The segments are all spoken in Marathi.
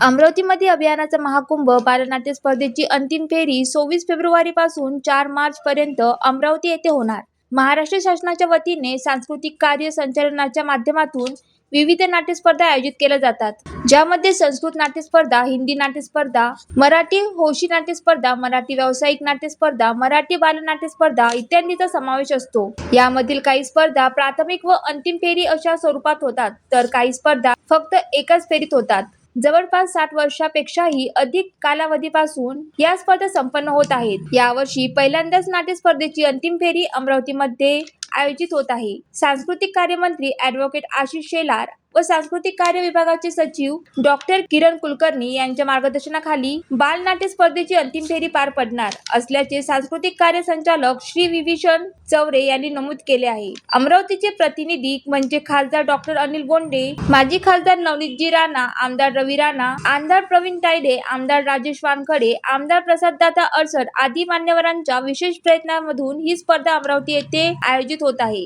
अमरावतीमध्ये अभियानाचा महाकुंभ बालनाट्य स्पर्धेची अंतिम फेरी 26 फेब्रुवारीपासून 4 मार्चपर्यंत अमरावती येथे होणार। महाराष्ट्र शासनाच्या वतीने सांस्कृतिक कार्य संचालनाच्या माध्यमातून विविध नाट्य स्पर्धा आयोजित केल्या जातात, ज्यामध्ये संस्कृत नाट्य स्पर्धा, हिंदी नाट्य स्पर्धा, मराठी हौशी नाट्य स्पर्धा, मराठी व्यावसायिक नाट्य स्पर्धा, मराठी बालनाट्य स्पर्धा इत्यादींचा समावेश असतो। यामधील काही स्पर्धा प्राथमिक व अंतिम फेरी अशा स्वरूपात होतात, तर काही स्पर्धा फक्त एकाच फेरीत होतात। जवळपास 60 वर्षापेक्षाही अधिक कालावधीपासून या स्पर्धा संपन्न होत आहेत। यावर्षी पहिल्यांदाच नाट्य स्पर्धेची अंतिम फेरी अमरावतीमध्ये आयोजित होत आहे। सांस्कृतिक कार्य मंत्री ॲडव्होकेट आशिष शेलार व सांस्कृतिक कार्य विभागाचे सचिव डॉक्टर किरण कुलकर्णी यांच्या मार्गदर्शनाखाली बालनाट्य स्पर्धेची अंतिम फेरी पार पडणार असल्याचे सांस्कृतिक कार्य संचालक श्री विभीषण चौरे यांनी नमूद केले आहे। अमरावतीचे प्रतिनिधी म्हणजे खासदार डॉक्टर अनिल गोंडे, माजी खासदार नवनीतजी राणा, आमदार रवी राणा, आमदार प्रवीण तायडे, आमदार राजेश वानखडे, आमदार प्रसाददादा अडसर आदी मान्यवरांच्या विशेष प्रयत्नांमधून ही स्पर्धा अमरावती येथे आयोजित होत आहे।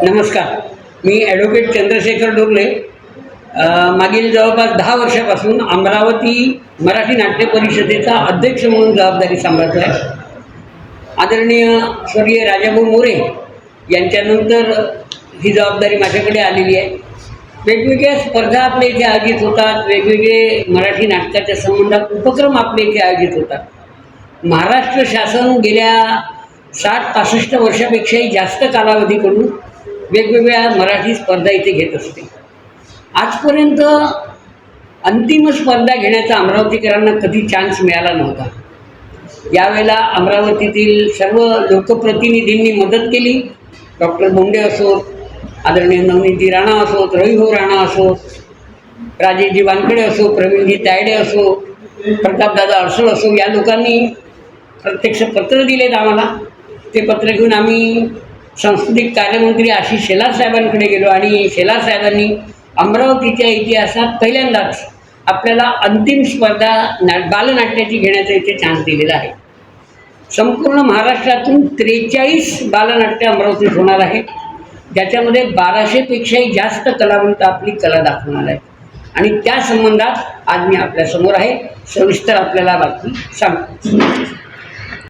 नमस्कार, मी ॲडव्होकेट चंद्रशेखर डोरले मागील जवळपास 10 वर्षापासून अमरावती मराठी नाट्य परिषदेचा अध्यक्ष म्हणून जबाबदारी सांभाळतो आहे। आदरणीय स्वर्गीय राजाभाऊ मोरे यांच्यानंतर ही जबाबदारी माझ्याकडे आलेली आहे। वेगवेगळ्या स्पर्धा आपल्या इथे आयोजित होतात, वेगवेगळे मराठी नाटकाच्या संबंधात उपक्रम आपल्या इथे आयोजित होतात। महाराष्ट्र शासन गेल्या 60-65 वर्षापेक्षाही जास्त कालावधीकडून वेगवेगळ्या मराठी स्पर्धा इथे घेत असते। आजपर्यंत अंतिम स्पर्धा घेण्याचा अमरावतीकरांना कधी चान्स मिळाला नव्हता। यावेळेला अमरावतीतील सर्व लोकप्रतिनिधींनी मदत केली। डॉक्टर बोंडे असोत, आदरणीय नवनीतजी राणा असोत, रवीभाऊ राणा असोत, राजेशजी वानखडे असो, प्रवीणजी तायडे असो, प्रतापदादा अडसळ असो, या लोकांनी प्रत्यक्ष पत्र दिलेत आम्हाला। ते पत्र घेऊन आम्ही सांस्कृतिक कार्यमंत्री आशिष शेलार साहेबांकडे गेलो आणि शेलार साहेबांनी अमरावतीच्या इतिहासात पहिल्यांदाच आपल्याला अंतिम स्पर्धा बालनाट्याची घेण्याचा इथे चान्स दिलेला आहे। संपूर्ण महाराष्ट्रातून 43 बालनाट्य अमरावतीत होणार आहे, ज्याच्यामध्ये 1200पेक्षाही जास्त कलावंत आपली कला दाखवणार आहेत आणि त्या संबंधात आज मी आपल्यासमोर आहे। सविस्तर आपल्याला बातमी सांगतो।